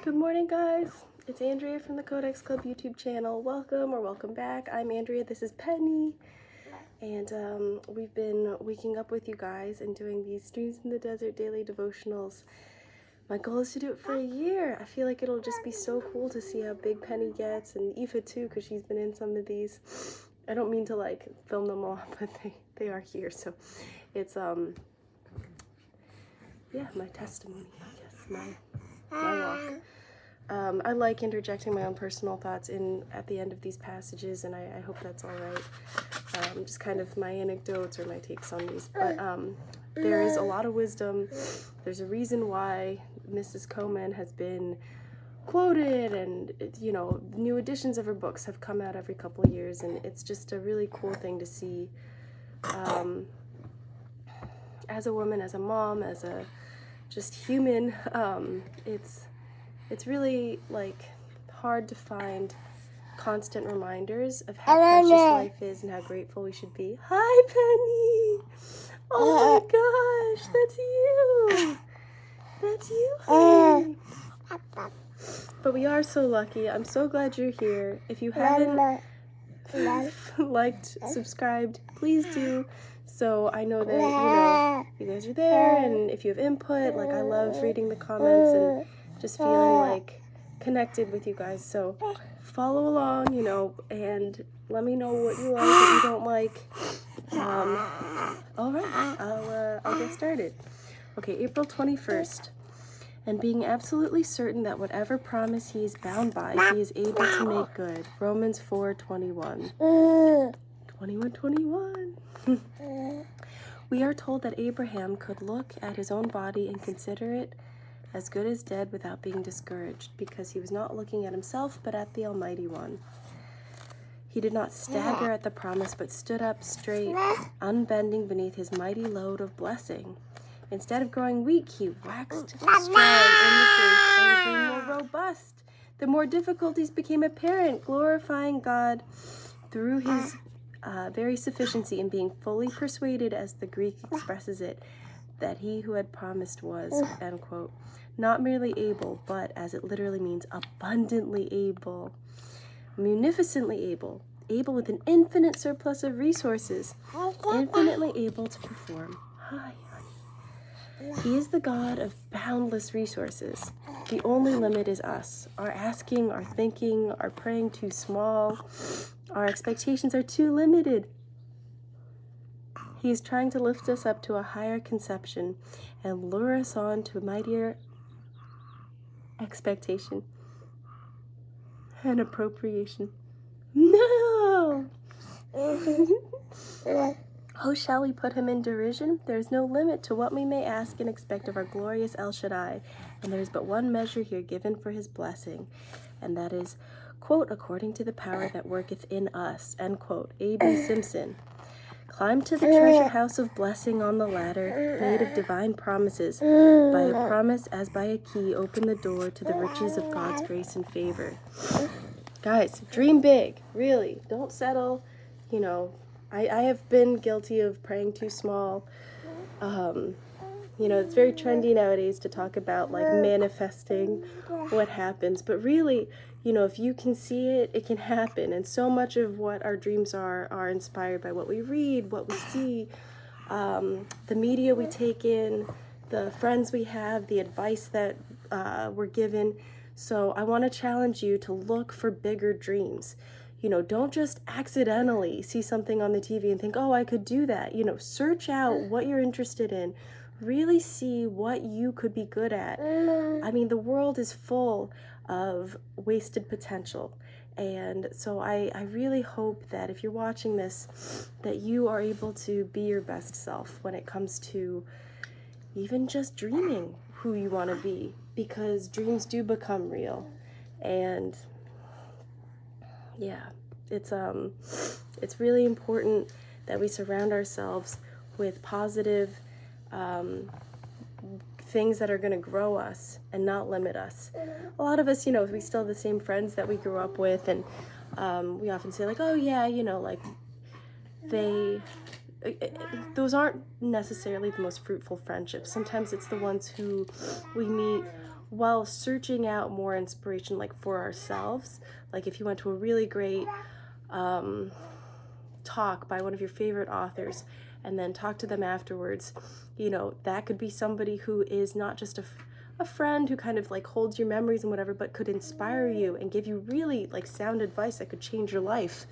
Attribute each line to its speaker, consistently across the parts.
Speaker 1: Good morning, guys. It's Andrea from the Codex Club YouTube channel. Welcome or welcome back. I'm Andrea. This is Penny. And we've been waking up with you guys and doing these Streams in the Desert daily devotionals. My goal is to do it for a year. I feel like it'll just be so cool to see how big Penny gets, and Aoife too, because she's been in some of these. I don't mean to like film them all, but they are here. So it's my testimony, I guess, my walk. I like interjecting my own personal thoughts in at the end of these passages, and I hope that's all right. Just kind of my anecdotes or my takes on these. But there is a lot of wisdom. There's a reason why Mrs. Cowman has been quoted, and new editions of her books have come out every couple of years, and it's just a really cool thing to see. As a woman, as a mom, as a just human, it's really like hard to find constant reminders of how precious life is and how grateful we should be. Hi, Penny! Oh my gosh, that's you! Honey. But we are so lucky. I'm so glad you're here. If you haven't liked, subscribed, please do. So I know that, you guys are there, and if you have input, like I love reading the comments and just feeling like connected with you guys. So follow along, and let me know what you like, what you don't like. All right, I'll get started. Okay, April 21st. And being absolutely certain that whatever promise he is bound by, he is able to make good. Romans 4:21. 21. We are told that Abraham could look at his own body and consider it as good as dead without being discouraged, because he was not looking at himself but at the Almighty One. He did not stagger at the promise, but stood up straight, unbending beneath his mighty load of blessing. Instead of growing weak, he waxed strong in the faith and grew more robust. The more difficulties became apparent, glorifying God through his very sufficiency, and being fully persuaded, as the Greek expresses it, that he who had promised was, end quote, not merely able, but, as it literally means, abundantly able, munificently able, able with an infinite surplus of resources, infinitely able to perform. Hi, honey. He is the God of boundless resources. The only limit is us. Our asking, our thinking, our praying too small. Our expectations are too limited. He is trying to lift us up to a higher conception and lure us on to a mightier expectation and appropriation. No! Oh, shall we put him in derision? There is no limit to what we may ask and expect of our glorious El Shaddai, and there is but one measure here given for his blessing, and that is, quote, according to the power that worketh in us, end quote, A.B. Simpson. Climb to the treasure house of blessing on the ladder, made of divine promises. By a promise as by a key, open the door to the riches of God's grace and favor. Guys, dream big, really. Don't settle. I have been guilty of praying too small. It's very trendy nowadays to talk about like manifesting what happens, but really, if you can see it, it can happen. And so much of what our dreams are inspired by what we read, what we see, the media we take in, the friends we have, the advice that we're given. So I want to challenge you to look for bigger dreams. Don't just accidentally see something on the TV and think, oh, I could do that. Search out what you're interested in. Really see what you could be good at. I mean, the world is full of wasted potential. And so I really hope that if you're watching this, that you are able to be your best self when it comes to even just dreaming who you want to be, because dreams do become real. And yeah, it's really important that we surround ourselves with positive things that are going to grow us and not limit us. A lot of us, we still have the same friends that we grew up with, and we often say like, oh yeah, like those aren't necessarily the most fruitful friendships. Sometimes it's the ones who we meet while searching out more inspiration, like for ourselves. Like if you went to a really great talk by one of your favorite authors and then talk to them afterwards, you know, that could be somebody who is not just a friend who kind of like holds your memories and whatever, but could inspire you and give you really like sound advice that could change your life.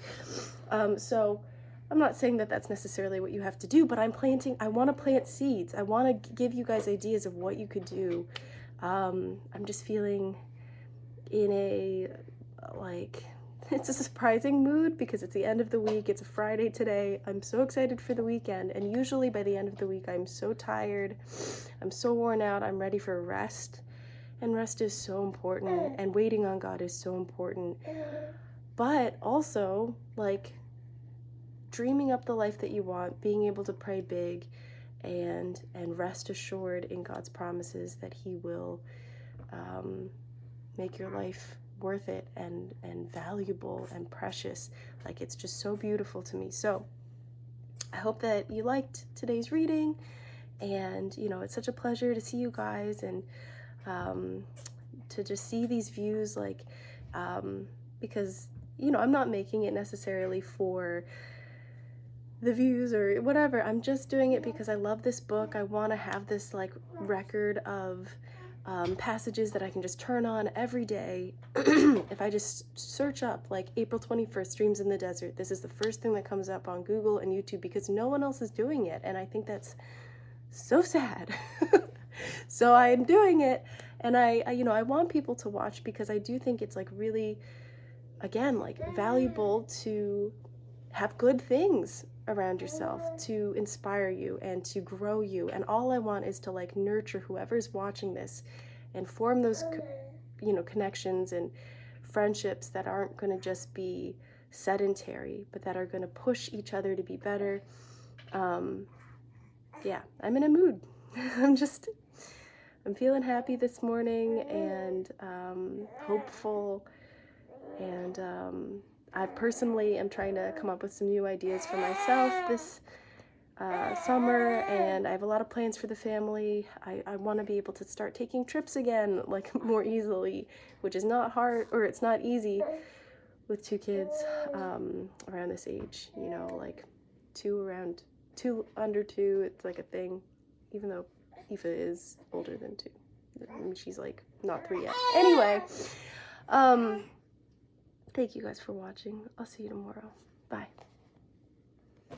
Speaker 1: So I'm not saying that that's necessarily what you have to do, but I want to plant seeds. I want to give you guys ideas of what you could do. I'm just feeling in a, like, it's a surprising mood because it's the end of the week. It's a Friday today. I'm so excited for the weekend. And usually by the end of the week, I'm so tired. I'm so worn out. I'm ready for rest. And rest is so important. And waiting on God is so important. But also, like, dreaming up the life that you want, being able to pray big, and rest assured in God's promises that He will make your life worth it and valuable and precious. Like, it's just so beautiful to me. So I hope that you liked today's reading, and you know, it's such a pleasure to see you guys and to just see these views, like because you know, I'm not making it necessarily for the views or whatever. I'm just doing it because I love this book. I want to have this like record of passages that I can just turn on every day. If I just search up like April 21st, Dreams in the Desert, this is the first thing that comes up on Google and YouTube because no one else is doing it. And I think that's so sad. So I am doing it, and I you know, I want people to watch because I do think it's like really, again, like valuable to have good things around yourself to inspire you and to grow you. And all I want is to like nurture whoever's watching this and form those you know, connections and friendships that aren't going to just be sedentary, but that are going to push each other to be better. Yeah, I'm in a mood. I'm feeling happy this morning and hopeful, and I personally am trying to come up with some new ideas for myself this summer, and I have a lot of plans for the family. I want to be able to start taking trips again, like more easily, which is not hard, or it's not easy with two kids around this age, you know, like two under two, it's like a thing, even though Aoife is older than 2. I mean, she's like not 3 yet. Anyway, thank you guys for watching. I'll see you tomorrow. Bye.